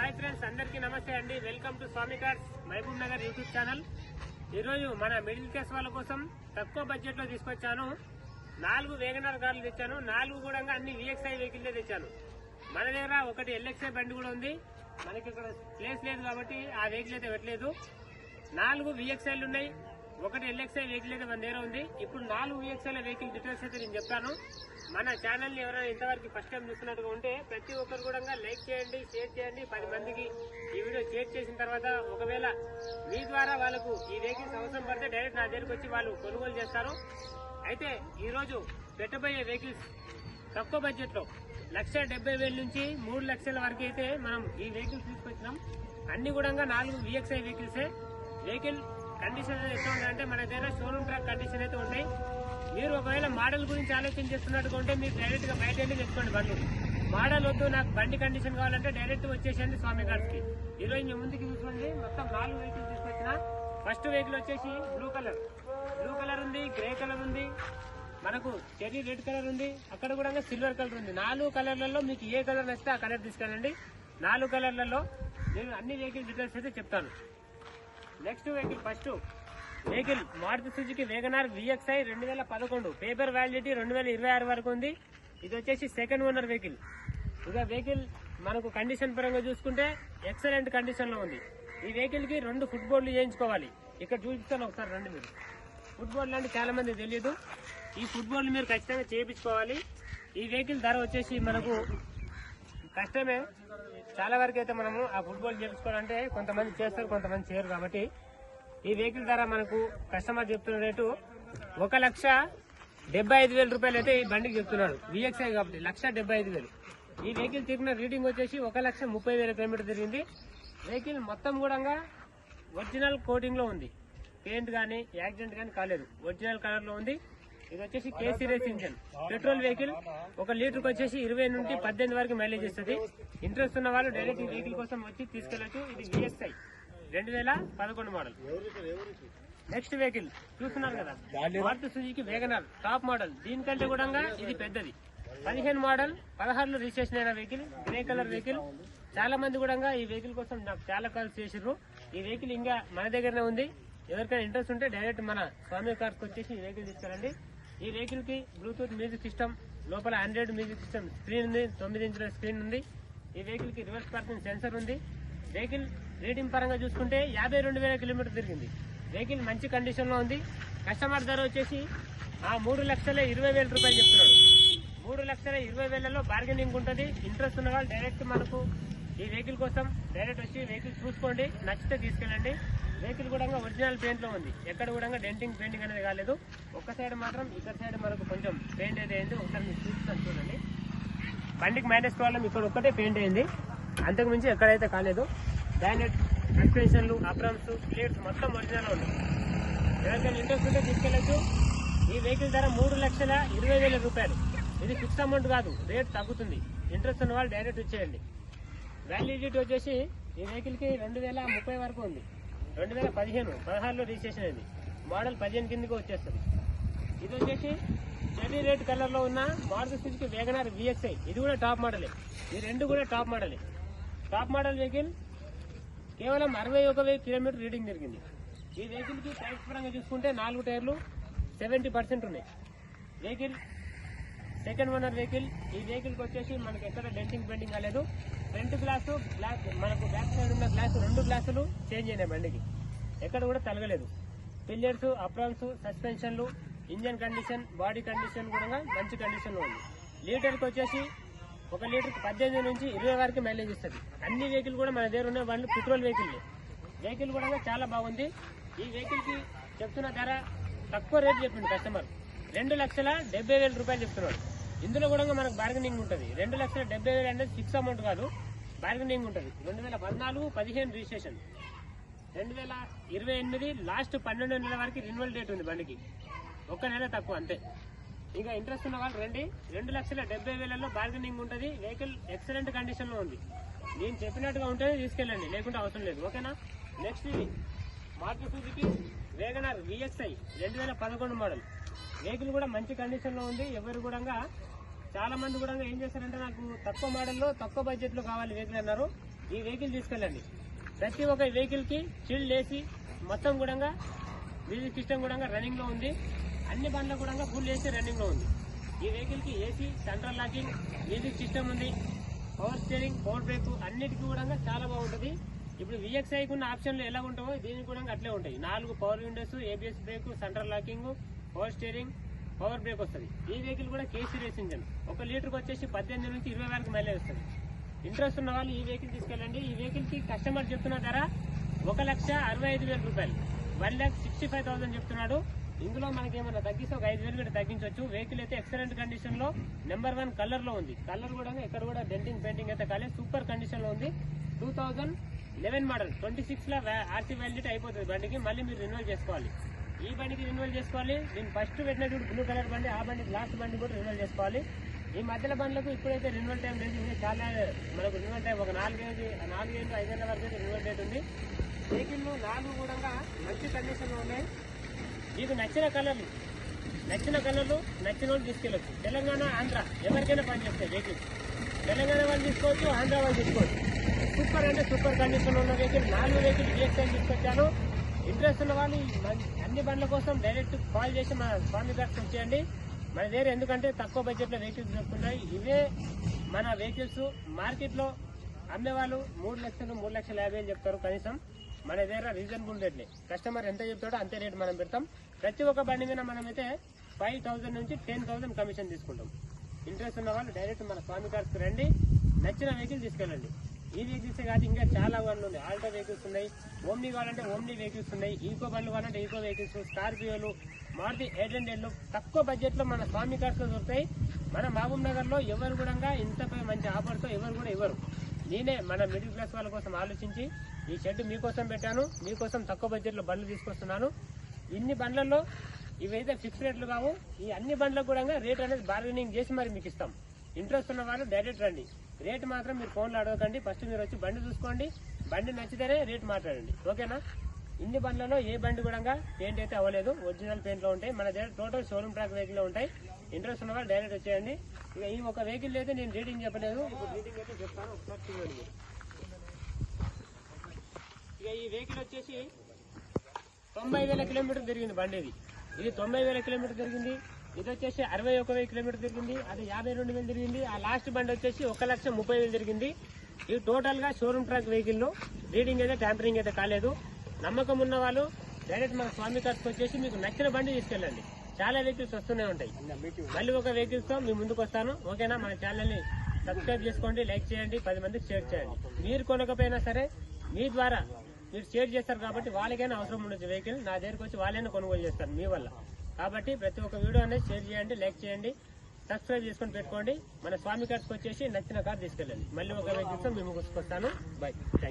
Hi friends, అందరికీ నమస్తే అండి. Welcome to Swami cars Mahabubnagar YouTube channel. ఈరోజు మన మిడిల్ క్లాస్ వాళ్ళ కోసం తక్కువ బడ్జెట్ లో తీసుకొచ్చాను. 4 వేగనర్ కార్లు తెచ్చాను. 4 కూడా అన్ని VXI వెహికల్ తెచ్చాను. మన దగ్గర ఒకటి LXI బండి కూడా ఉంది. మనకి ఇక్కడ ప్లేస్ లేదు కాబట్టి ఆ వెహికల్ అయితే పెట్టలేదు. 4 VXIలు ఉన్నాయి, ఒకటి LXI వెహికల్ అయితే మన దగ్గర ఉంది. ఇప్పుడు 4 VXIల వెహికల్ డీటెయిల్స్ అయితే నేను చెప్తాను. మన ఛానల్ ని ఎవరైనా ఇంతవరకు ఫస్ట్ టైం చూస్తున్నట్టుగా ఉంటే ప్రతి ఒక్కరు కూడా లైక్ చేయండి, షేర్ చేయండి. 10 మందికి ఈ వీడియో షేర్ చేసిన తర్వాత ఒకవేళ మీ ద్వారా వాళ్ళకు ఈ వెహికల్స్ అవసరం పడితే డైరెక్ట్ నా దగ్గరకు వచ్చి వాళ్ళు కొనుగోలు చేస్తారు. అయితే ఈ రోజు పెట్టబోయే వెహికల్స్ తక్కువ బడ్జెట్ లో 1,70,000 నుంచి 3 లక్షల వరకు అయితే మనం ఈ వెహికల్స్ తీసుకొచ్చినాం. అన్ని కూడా 4 VXI వెహికల్సే. వెహికల్ కండిషన్ ఎట్లా ఉందంటే మన దగ్గర షోరూమ్ ట్రాక్ కండిషన్ అయితే ఉంటాయి. మీరు ఒకవేళ మోడల్ గురించి ఆలోచన చేస్తున్నట్టుగా ఉంటే మీరు డైరెక్ట్ గా బయట వెళ్ళి తెచ్చుకోండి బండ్లు. మోడల్ వద్దు, నాకు బండి కండిషన్ కావాలంటే డైరెక్ట్ వచ్చేసండి స్వామి కార్స్ కి. ఈరోజు మీ ముందుకి చూసుకోండి, మొత్తం 4 వెహికల్ తీసుకొచ్చిన. ఫస్ట్ వెహికల్ వచ్చేసి బ్లూ కలర్ ఉంది, గ్రే కలర్ ఉంది, మనకు చెర్రీ రెడ్ కలర్ ఉంది, అక్కడ కూడా సిల్వర్ కలర్ ఉంది. 4 కలర్లలో మీకు ఏ కలర్ నచ్చితే ఆ కలర్ తీసుకెళ్ళండి. 4 కలర్లలో నేను అన్ని వెహికల్ డీటెయిల్స్ అయితే చెప్తాను. Next vehicle, first vehicle Maruti Suzuki WagonR VXI 2011, paper validity 2026 వరకు ఉంది. ఇది వచ్చేసి సెకండ్ ఓనర్ వెహికల్. ఇక వెహికల్ మనకు కండిషన్ పరంగా చూసుకుంటే ఎక్సలెంట్ కండిషన్ లో ఉంది. ఈ వెహికల్ కి 2 ఫుట్ బోర్డులు చేయించుకోవాలి. ఇక్కడ చూపిస్తాను ఒకసారి రండి. మీరు ఫుట్ బోర్డులు అంటే చాలా మంది తెలియదు. ఈ ఫుట్ బోర్డులు మీరు ఖచ్చితంగా చేయించుకోవాలి. ఈ వెహికల్ ధర వచ్చేసి మనకు కష్టమే, చాలా వరకు అయితే మనము ఆ ఫుట్ బోర్డు చేయించుకోవాలంటే కొంతమంది చేస్తారు, కొంతమంది చేయరు. కాబట్టి ఈ వెహికల్ ధర మనకు కస్టమర్ చెప్తున్న రేటు 1,75,000 రూపాయలు అయితే ఈ బండికి చెప్తున్నాడు. VXI కాబట్టి 1,75,000. ఈ వెహికల్ తిరిగిన రీడింగ్ వచ్చేసి 1,30,000 కిలోమీటర్ తిరిగింది. వెహికల్ మొత్తం కూడా ఒరిజినల్ కోటింగ్ లో ఉంది. పెయింట్ గానీ యాక్సిడెంట్ గానీ కాలేదు, ఒరిజినల్ కలర్ లో ఉంది. ఇది వచ్చేసి K series engine, petrol vehicle. 1 litre వచ్చేసి 20 నుండి 18 వరకు మైలేజ్ ఇస్తుంది. ఇంట్రెస్ట్ ఉన్న వాళ్ళు డైరెక్ట్ ఈ వెహికల్ కోసం వచ్చి తీసుకెళ్లొచ్చు. ఇది VXI 2011 మోడల్. నెక్స్ట్ వెహికల్ చూస్తున్నారు కదా, Maruti Suzuki WagonR top model. దీనికంటే కూడా ఇది పెద్దది. 15 మోడల్, 16లో రిజిస్ట్రేషన్ అయిన వెహికల్, గ్రే కలర్ వెహికల్. చాలా మంది కూడా ఈ వెహికల్ కోసం నాకు చాలా కాల్స్ చేసిర్రు. ఈ వెహికల్ ఇంకా మన దగ్గరనే ఉంది. ఎవరికైనా ఇంట్రెస్ట్ ఉంటే డైరెక్ట్ మన స్వామి కార్స్ వచ్చేసి ఈ వెహికల్ తీసుకెళ్ళండి. ఈ వెహికల్ కి బ్లూటూత్ మ్యూజిక్ సిస్టమ్, లోపల ఆండ్రాయిడ్ మ్యూజిక్ సిస్టమ్ స్క్రీన్ ఉంది, 9 ఇంచుల స్క్రీన్ ఉంది. ఈ వెహికల్ కి రివర్స్ పార్కింగ్ సెన్సర్ ఉంది. వెహికల్ రీడింగ్ పరంగా చూసుకుంటే 52,000 కిలోమీటర్ తిరిగింది. వెహికల్ మంచి కండిషన్ లో ఉంది. కస్టమర్ ధర వచ్చేసి 3,20,000 రూపాయలు చెప్తున్నాడు. 3,20,000లో బార్గెనింగ్ ఉంటుంది. ఇంట్రెస్ట్ ఉన్న వాళ్ళు డైరెక్ట్ మనకు ఈ వెహికల్ కోసం డైరెక్ట్ వచ్చి వెహికల్ చూసుకోండి, నచ్చితే తీసుకెళ్ళండి. వెహికల్ కూడా ఒరిజినల్ పెయింట్ లో ఉంది. ఎక్కడ కూడా డెంటింగ్ పెయింటింగ్ అనేది కాలేదు. ఒక్క సైడ్ మాత్రం, ఇద్దరు సైడ్ మనకు కొంచెం పెయింట్ అయితే అయింది. ఒకసారి మీరు చూపిస్తాను చూడండి. బండికి మైనస్ ప్రాబ్లం ఇక్కడ ఒక్కటే పెయింట్ అయింది, అంతకు మించి ఎక్కడైతే కాలేదు. బ్యానెట్, సస్పెన్షన్లు, అప్రమ్స్, ప్లేట్స్ మొత్తం ఒరిజినల్ ఉన్నాయి. ఎవరికైనా ఇంట్రెస్ట్ ఉంటే తీసుకెళ్ళచ్చు. ఈ వెహికల్ ధర 3,20,000 రూపాయలు. ఇది ఫిక్స్ అమౌంట్ కాదు, రేట్ తగ్గుతుంది. ఇంట్రెస్ట్ ఉన్న వాళ్ళు డైరెక్ట్ వచ్చేయండి. వ్యాలిడిటీ వచ్చేసి ఈ వెహికల్ కి 2030 వరకు ఉంది. 2015, 16లో రిజిస్ట్రేషన్ అయింది. మోడల్ 15 కిందకి వచ్చేస్తుంది. ఇది వచ్చేసి చెర్రీ రెడ్ కలర్ లో ఉన్న మారుతి సుజుకి వేగనార్ VXI. ఇది కూడా టాప్ మోడలే. ఈ రెండు కూడా టాప్ మోడలే. టాప్ మోడల్ వెహికల్ కేవలం 61,000 కిలోమీటర్ రీడింగ్ జరిగింది. ఈ వెహికల్ కి టైర్స్ పరంగా చూసుకుంటే 4 టైర్లు 70% ఉన్నాయి. Vehicle second owner vehicle. ఈ వెహికల్ కి వచ్చేసి మనకి ఎక్కడ డెంటింగ్ పెయింటింగ్ కాలేదు. ఫ్రంట్ గ్లాసు, గ్లాస్ మనకు బ్యాక్ సైడ్ ఉన్న గ్లాసు, 2 గ్లాసులు చేంజ్ అయినాయి బండికి, ఎక్కడ కూడా తలగలేదు. పిల్లర్స్, అప్రాన్స్, సస్పెన్షన్లు, ఇంజన్ కండిషన్, బాడీ కండిషన్ కూడా మంచి కండిషన్ లో ఉంది. లీటర్ కి వచ్చేసి 1 లీటర్ 18 నుంచి 20 వరకు మైలేజ్ ఇస్తుంది. అన్ని వెహికల్ కూడా మన దగ్గర ఉన్న బండ్లు పెట్రోల్ వెహికల్. వెహికల్ కూడా చాలా బాగుంది. ఈ వెహికల్ కి చెప్తున్న ధర తక్కువ రేట్ చెప్పింది కస్టమర్. 2,70,000 రూపాయలు చెప్తున్నాడు. ఇందులో కూడా మనకు బార్గెనింగ్ ఉంటుంది. 2,70,000 అనేది ఫిక్స్ అమౌంట్ కాదు, బార్గెనింగ్ ఉంటుంది. 2014, 15 రిజిస్ట్రేషన్, 2028 లాస్ట్ 12 నెలల వరకు రిన్యువల్ డేట్ ఉంది బండికి. 1 నెల తక్కువ అంతే. ఇంకా ఇంట్రెస్ట్ ఉన్న వాళ్ళు రండి. 2,70,000లో బార్గెనింగ్ ఉంటుంది. వెహికల్ ఎక్సలెంట్ కండిషన్ లో ఉంది. నేను చెప్పినట్టుగా ఉంటేనే తీసుకెళ్ళండి, లేకుంటే అవసరం లేదు. ఓకేనా. నెక్స్ట్ ఇది Maruti Suzuki WagonR VXI 2011 model. Vehicle కూడా మంచి కండిషన్ లో ఉంది. ఎవరు కూడా చాలా మంది కూడా ఏం చేస్తారంటే నాకు తక్కువ మోడల్లో తక్కువ బడ్జెట్ లో కావాలి వెహికల్ అన్నారు. ఈ వెహికల్ తీసుకెళ్ళండి. ప్రతి ఒక్క వెహికల్ కి చిల్డ్ ఏసీ మొత్తం కూడా మ్యూజిక్ సిస్టమ్ కూడా రన్నింగ్ లో ఉంది. అన్ని బండ్లకు కూడా ఫుల్ ఏసీ రన్నింగ్ లో ఉంది. ఈ వెహికల్ కి AC, central locking, music system ఉంది, పవర్ స్టీరింగ్, పవర్ బ్రేక్ అన్నిటికీ కూడా చాలా బాగుంటుంది. ఇప్పుడు VXI ఉన్న ఆప్షన్లు ఎలా ఉంటావో దీనికి కూడా అట్లే ఉంటాయి. 4 power Windows, ABS break, central locking, power steering, power break వస్తుంది. ఈ వెహికల్ కూడా KC రేస్ ఇంజన్. 1 లీటర్కి వచ్చేసి 18 నుంచి 20 వరకు మైలేజ్ వస్తుంది. ఇంట్రెస్ట్ ఉన్న వాళ్ళు ఈ వెహికల్ తీసుకెళ్ళండి. ఈ వెహికల్ కి కస్టమర్ చెప్తున్న ధర 1,65,000 రూపాయలు, 1,65,000 చెప్తున్నాడు. ఇందులో మనకి ఏమైనా తగ్గిస్తే ఒక 5,000 కూడా తగ్గించవచ్చు. వెహికల్ అయితే ఎక్సలెంట్ కండిషన్ లో నెంబర్ 1 కలర్ లో ఉంది. కలర్ కూడా ఎక్కడ కూడా డెంటింగ్ పెయింటింగ్ అయితే కాలేదు, సూపర్ కండిషన్ లో ఉంది. 2011 మోడల్, 26 లో RC వ్యాలిడిటీ అయిపోతుంది బండికి. మళ్ళీ మీరు రెన్యువల్ చేసుకోవాలి. ఈ బండికి రెన్యువల్ చేసుకోవాలి. నేను ఫస్ట్ పెట్టినట్టు బ్లూ కలర్ బండి, ఆ బండికి లాస్ట్ బండి కూడా రెన్యువల్ చేసుకోవాలి. ఈ మధ్యలో బండ్లకు ఇప్పుడైతే రెన్యువల్ టైం లేదు. చాలా మనకు రెన్యువల్ టైం ఒక 4-5 వరకు అయితే రెన్యువల్ డేట్ ఉంది. వెహికల్ 4 కూడా మంచి కండిషన్ లో ఉన్నాయి. మీకు నచ్చిన కలర్లు నచ్చిన వాళ్ళు తీసుకెళ్ళచ్చు. తెలంగాణ, ఆంధ్ర ఎవరికైనా పనిచేస్తాయి వెహికల్. తెలంగాణ వాళ్ళు తీసుకోవచ్చు, ఆంధ్ర వాళ్ళు తీసుకోవచ్చు. సూపర్ అంటే సూపర్ కండిషన్ ఉన్న వెహికల్ 4 వెహికల్ VXI తీసుకొచ్చాను. ఇంట్రెస్ట్ ఉన్న వాళ్ళు అన్ని బండ్ల కోసం డైరెక్ట్ కాల్ చేసి మన స్వామి గారికి వచ్చేయండి. మన దగ్గర ఎందుకంటే తక్కువ బడ్జెట్ లో వెహికల్స్ దొరుకుతున్నాయి. ఇవే మన వెహికల్స్ మార్కెట్ లో అమ్మేవాళ్ళు 3 లక్షలు 3,50,000 చెప్తారు కనీసం. మన దగ్గర రీజనబుల్ రేట్లే. కస్టమర్ ఎంత చెప్తాడో అంతే రేట్ మనం పెడతాం. ప్రతి ఒక్క బండి మీద మనమైతే 5,000 నుంచి 10,000 కమిషన్ తీసుకుంటాం. ఇంట్రెస్ట్ ఉన్న వాళ్ళు డైరెక్ట్ మన స్వామి కార్స్కి రండి. నచ్చిన వెహికల్ తీసుకెళ్ళండి. ఈ వెహికల్స్ కాదు, ఇంకా చాలా బండ్లు ఉన్నాయి. ఆల్టో వెహికల్స్ ఉన్నాయి, ఓమ్నీ కావాలంటే ఓమ్నీ వెహికల్స్ ఉన్నాయి, ఈకో బండ్లు కావాలంటే ఈకో వెహికల్స్, స్కార్పియోలు, మారుతి 800 తక్కువ బడ్జెట్ లో మన స్వామి కార్స్ లో దొరుకుతాయి. మన మహబూబ్ నగర్ లో ఎవరు కూడా ఇంతపై మంచి ఆఫర్తో ఎవరు కూడా ఇవ్వరు. నేనే మన మిడిల్ క్లాస్ వాళ్ళ కోసం ఆలోచించి ఈ షెడ్ మీకోసం పెట్టాను. మీకోసం తక్కువ బడ్జెట్ లో బండ్లు తీసుకొస్తున్నాను. ఇన్ని బండ్లలో ఇవైతే ఫిక్స్ రేట్లు కావు. ఈ అన్ని బండ్లకు కూడా రేట్ అనేది బార్గెనింగ్ చేసి మరి మీకు ఇస్తాం. ఇంట్రెస్ట్ ఉన్న వాళ్ళు డైరెక్ట్ రండి. రేట్ మాత్రం మీరు ఫోన్లో అడగకండి. ఫస్ట్ మీరు వచ్చి బండి చూసుకోండి. బండి నచ్చితేనే రేట్ మాట్లాడండి. ఓకేనా? ఇన్ని బండ్లలో ఏ బండి కూడా పెయింట్ అయితే అవ్వలేదు, ఒరిజినల్ పెయింట్ లో ఉంటాయి. మన దగ్గర టోటల్ షోరూమ్ ట్రాక్ వెహికల్ లో ఉంటాయి. ఇంట్రెస్ట్ ఉన్న వాళ్ళు డైరెక్ట్ వచ్చేయండి. ఇక ఈ ఒక వెహికల్ అయితే నేను రీడింగ్ చెప్పలేదు, ఇప్పుడు రీడింగ్ అయితే చెప్తాను. ఒకసారి చూడండి. ఇక ఈ వెహికల్ వచ్చేసి 90,000 కిలోమీటర్ తిరిగింది బండి. ఇది 90,000 కిలోమీటర్ తిరిగింది. ఇది వచ్చేసి 61,000 కిలోమీటర్ తిరిగింది. అది 52,000 తిరిగింది. ఆ లాస్ట్ బండి వచ్చేసి 1,30,000 తిరిగింది. ఇది టోటల్ గా షోరూమ్ ట్రాక్ వెహికల్. రీడింగ్ అయితే ట్యాంపరింగ్ అయితే కాలేదు. నమ్మకం ఉన్న వాళ్ళు డైరెక్ట్ మన స్వామి కార్స్కి వచ్చేసి మీకు నచ్చిన బండి తీసుకెళ్ళండి. చాలా వెహికల్స్ వస్తూనే ఉంటాయి. మళ్ళీ ఒక వెహికల్స్ తో మీ ముందుకు వస్తాను. ఓకేనా? మన ఛానల్ ని సబ్స్క్రైబ్ చేసుకోండి, లైక్ చేయండి, 10 మందికి షేర్ చేయండి. మీరు కొనకపోయినా సరే మీ ద్వారా మీరు షేర్ చేస్తారు కాబట్టి వాళ్ళకైనా అవసరం ఉండొచ్చు వెహికల్. నా దగ్గరకు వచ్చి వాళ్ళైనా కొనుగోలు చేస్తారు మీ వల్ల. కాబట్టి ప్రతి ఒక్క వీడియో అనేది షేర్ చేయండి, లైక్ చేయండి, సబ్స్క్రైబ్ చేసుకొని పెట్టుకోండి. మన స్వామి కార్స్కి వచ్చేసి నచ్చిన కార్ తీసుకెళ్ళండి. మళ్ళీ ఒక వెహికల్స్ మేము గుర్తుకొస్తాను. బై.